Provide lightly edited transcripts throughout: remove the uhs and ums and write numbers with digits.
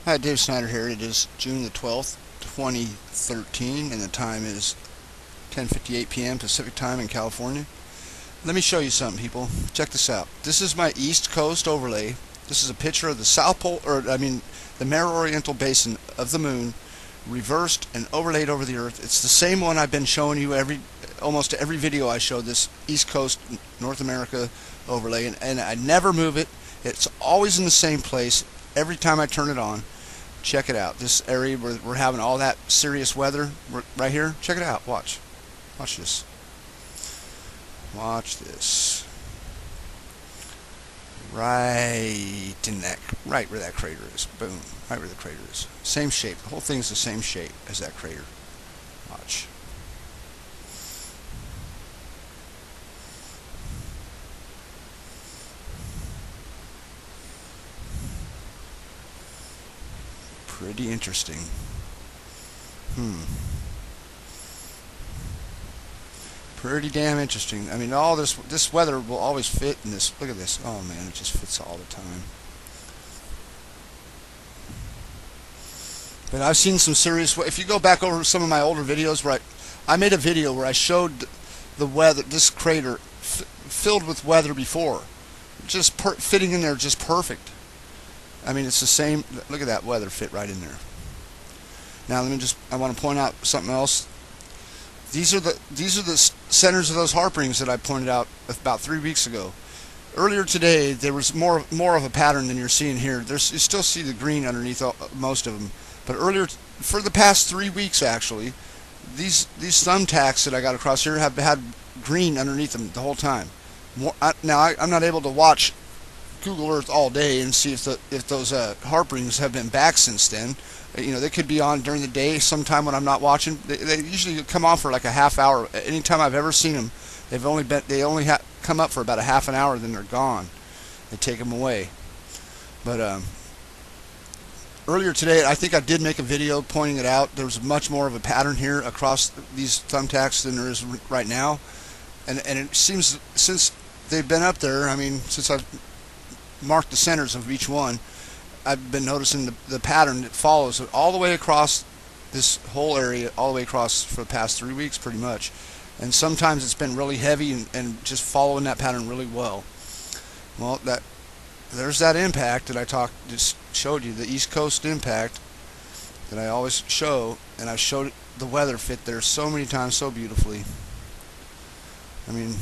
Hi, Dave Snyder here. It is June the 12th, 2013, and the time is 10:58 p.m. Pacific Time in California. Let me show you something, people. Check this out. This is my East Coast overlay. This is a picture of the South Pole, the Mare Oriental Basin of the Moon, reversed and overlaid over the Earth. It's the same one I've been showing you almost every video I show. This East Coast North America overlay, and I never move it. It's always in the same place every time I turn it on. Check it out. This area where we're having all that serious weather right here. Check it out. Watch. Watch this. Watch this. Right where that crater is. Boom. Right where the crater is. Same shape. The whole thing's the same shape as that crater. Watch. Pretty interesting. Pretty damn interesting. I mean, all this weather will always fit in this. Look at this. Oh man, it just fits all the time. But I've seen some serious. If you go back over some of my older videos, where I made a video where I showed the weather, this crater filled with weather before, just fitting in there just perfect. I mean, it's the same. Look at that weather fit right in there. Now I want to point out something else. These are the centers of those harp rings that I pointed out about 3 weeks ago. Earlier today, there was more of a pattern than you're seeing here. You still see the green underneath most of them, but earlier, for the past 3 weeks actually, these thumbtacks that I got across here have had green underneath them the whole time. I'm not able to watch Google Earth all day and see if those harp rings have been back since then. They could be on during the day sometime when I'm not watching. They usually come on for like a half hour. Anytime I've ever seen them, they only come up for about a half an hour, then they're gone. They take them away. But earlier today, I think I did make a video pointing it out. There's much more of a pattern here across these thumbtacks than there is right now, and it seems since they've been up there. I mean, since I've marked the centers of each one, I've been noticing the pattern that follows it all the way across this whole area, all the way across for the past 3 weeks pretty much. And sometimes it's been really heavy and just following that pattern really well. Well, there's that impact that just showed you, the East Coast impact that I always show, and I showed the weather fit there so many times so beautifully. I mean,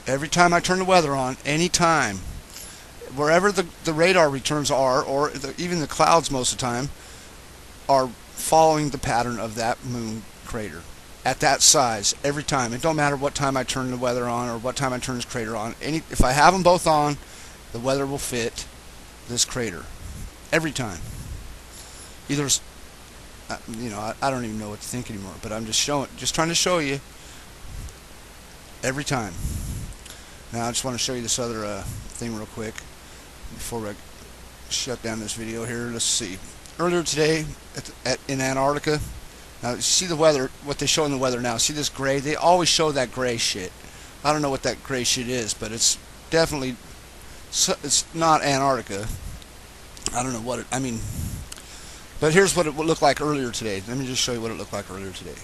every time I turn the weather on, anytime, wherever the radar returns are, or even the clouds most of the time, are following the pattern of that moon crater at that size every time. It don't matter what time I turn the weather on or what time I turn this crater on. If I have them both on, the weather will fit this crater every time. Either, I don't even know what to think anymore. But I'm just trying to show you every time. Now I just want to show you this other thing real quick before I shut down this video here. Let's see. Earlier today in Antarctica, now you see the weather, what they show in the weather now. See this gray? They always show that gray shit. I don't know what that gray shit is, but it's definitely, it's not Antarctica. I don't know what I mean. But here's what it would look like earlier today. Let me just show you what it looked like earlier today.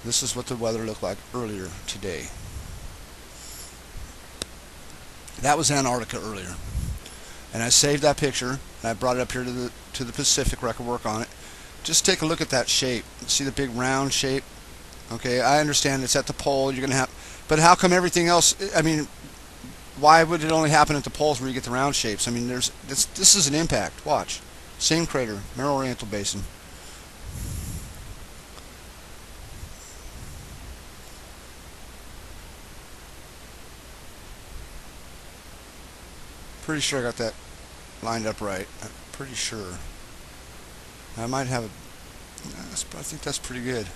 This is what the weather looked like earlier today. That was Antarctica earlier, and I saved that picture and I brought it up here to the Pacific where I could work on it. Just take a look at that shape. See the big round shape? Okay, I understand it's at the pole. You're gonna have, but how come everything else? I mean, why would it only happen at the poles where you get the round shapes? I mean, this is an impact. Watch, same crater, Mare Oriental Basin. Pretty sure I got that lined up right. I'm pretty sure. I might have I think that's pretty good.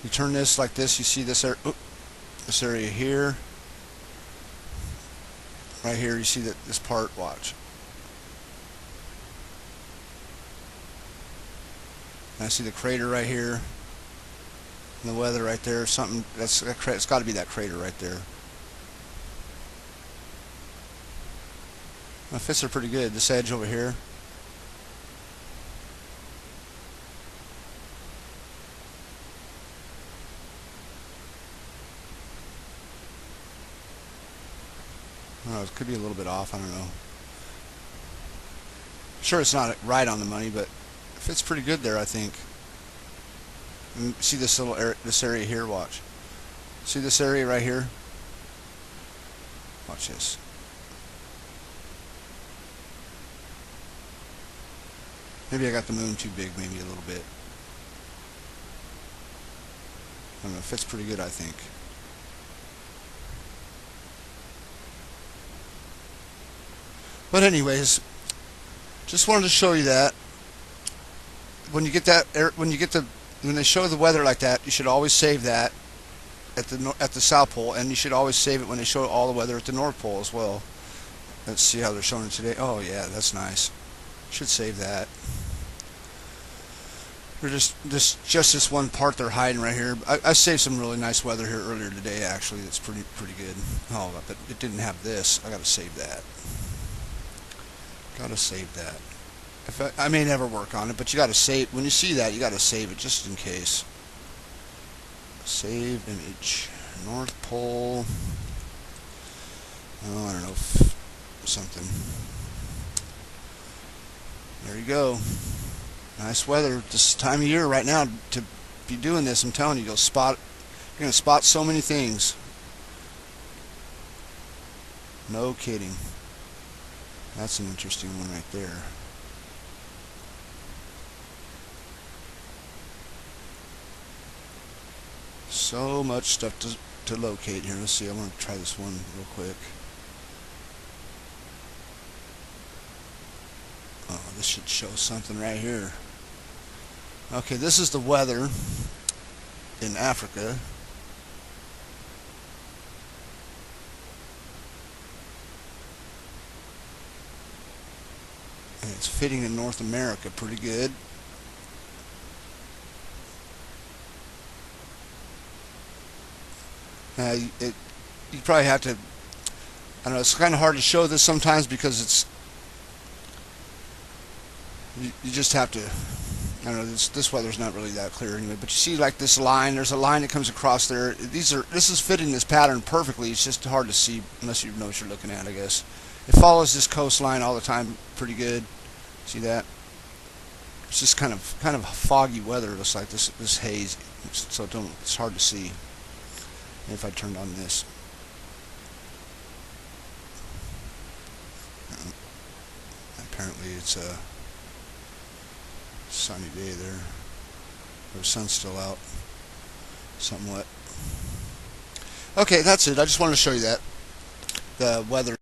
You turn this like this, you see this area here. Right here, you see this part. Watch. And I see the crater right here. And the weather right there, something it's got to be that crater right there. My fits are pretty good. This edge over here. Oh, it could be a little bit off. I don't know. Sure, it's not right on the money, but it fits pretty good there, I think. And see this little area, this area here. Watch. See this area right here. Watch this. Maybe I got the moon too big, maybe a little bit. I don't know. It fits pretty good, I think. But anyways, just wanted to show you that when you get when they show the weather like that, you should always save that at the South Pole, and you should always save it when they show all the weather at the North Pole as well. Let's see how they're showing it today. Oh yeah, that's nice. Should save that. Or just this one part they're hiding right here. I saved some really nice weather here earlier today. Actually, that's pretty good. Oh, but it didn't have this. I gotta save that. Gotta save that. If I may never work on it, but you gotta save. When you see that, you gotta save it just in case. Save image. North Pole. Oh, I don't know. Something. There you go. Nice weather this time of year right now to be doing this. I'm telling you, you're gonna spot so many things. No kidding. That's an interesting one right there. So much stuff to locate here. Let's see. I want to try this one real quick. Oh, this should show something right here. Okay, this is the weather in Africa. And it's fitting in North America pretty good. You probably have to, I don't know, it's kind of hard to show this sometimes because you just have to, I don't know, this weather's not really that clear anyway, but you see like this line, there's a line that comes across there. This is fitting this pattern perfectly. It's just hard to see unless you know what you're looking at, I guess. It follows this coastline all the time pretty good. See that? It's just kind of foggy weather. It looks like this haze, so it's hard to see. If I turned on this, apparently it's a sunny day there. The sun's still out somewhat. Okay, that's it. I just wanted to show you that the weather.